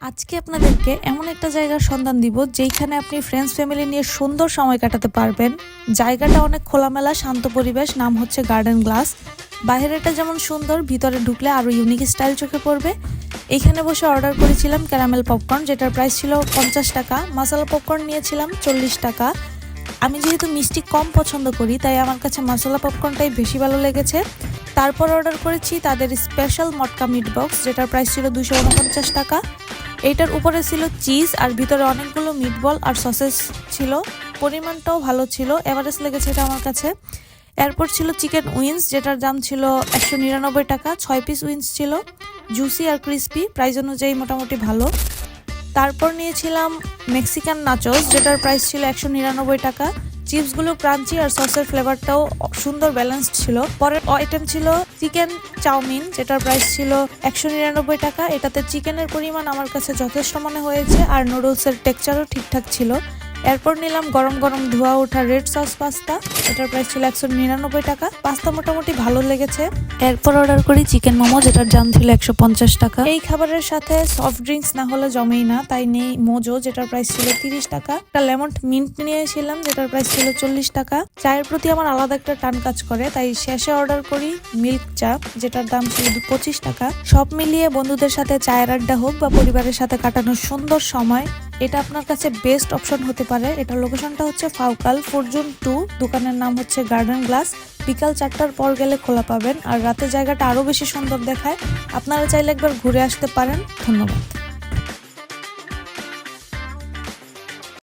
আজকে আপনাদেরকে এমন একটা জায়গার সন্ধান দিব যেখানে আপনি ফ্রেন্ডস ফ্যামিলি নিয়ে সুন্দর সময় কাটাতে পারবেন। জায়গাটা অনেক খোলামেলা, শান্ত পরিবেশ। নাম হচ্ছে গার্ডেন গ্লাস। বাইরেটা যেমন সুন্দর, ভিতরে ঢুকলে আরো ইউনিক স্টাইল চোখে পড়বে। এইখানে বসে অর্ডার করেছিলাম ক্যারামেল পপকর্ন, যেটার প্রাইস ছিল 50 টাকা। মশলা পপকর্ন নিয়েছিলাম 40 টাকা। আমি যেহেতু মিষ্টি কম পছন্দ করি, তাই আমার কাছে মশলা পপকর্নটাই বেশি ভালো লেগেছে। তারপর অর্ডার করেছি তাদের স্পেশাল মটকা মিট বক্স, যেটার প্রাইস ছিল 249 টাকা। এইটার উপরে ছিল চিজ আর ভিতরে অনেকগুলো মিটবল আর সসেস ছিল। পরিমাণটাও ভালো ছিল, এভারেজ লেগেছে এটা আমার কাছে। এরপর ছিল চিকেন উইংস, যেটার দাম ছিল 199 টাকা। 6 পিস উইংস ছিল, জুসি আর ক্রিস্পি, প্রাইস অনুযায়ী মোটামুটি ভালো। তারপর নিয়েছিলাম মেক্সিকান নাচোস, যেটার প্রাইস ছিল 199 টাকা। চিপসগুলো ক্রাঞ্চি আর সসের ফ্লেভারটাও সুন্দর ব্যালেন্সড ছিল। পরের আইটেম ছিল চিকেন চাউমিন, যেটার প্রাইস ছিল 199 টাকা। এটাতে চিকেনের পরিমাণ আমার কাছে যথেষ্ট মনে হয়েছে আর নুডলসের টেক্সচারও ঠিকঠাক ছিল। এরপর নিলাম গরম গরম ধোয়া ওঠা রেড সস পাস্তা, এটার প্রাইস ছিল 199 টাকা। পাস্তা মোটামুটি ভালো লেগেছে। এরপর অর্ডার করি চিকেন মোমো, যেটার দাম ছিল 150 টাকা। এই খাবারের সাথে সফট ড্রিঙ্কস না হলে জমেই না, তাই নেই মোজো, যেটার প্রাইস ছিল 30 টাকা। একটা লেমন মিন্ট নিয়েছিলাম, যেটার প্রাইস ছিল 40 টাকা। চায়ের প্রতি আমার আলাদা একটা টান কাজ করে, তাই শেষে অর্ডার করি মিল্ক চা, যেটার দাম ছিল 25 টাকা। সব মিলিয়ে বন্ধুদের সাথে চায়ের আড্ডা হোক বা পরিবারের সাথে কাটানোর সুন্দর সময়, এটা আপনার কাছে বেস্ট অপশন হতে পারে। এটার লোকেশনটা হচ্ছে ফাউকাল ফরজুন 2। দোকানের নাম হচ্ছে গার্ডেন গ্লাস। বিকাল 4টার পর গেলে খোলা পাবেন, আর রাতে জায়গাটা আরো বেশি সুন্দর দেখায়। আপনারা চাইলে একবার ঘুরে আসতে পারেন। ধন্যবাদ।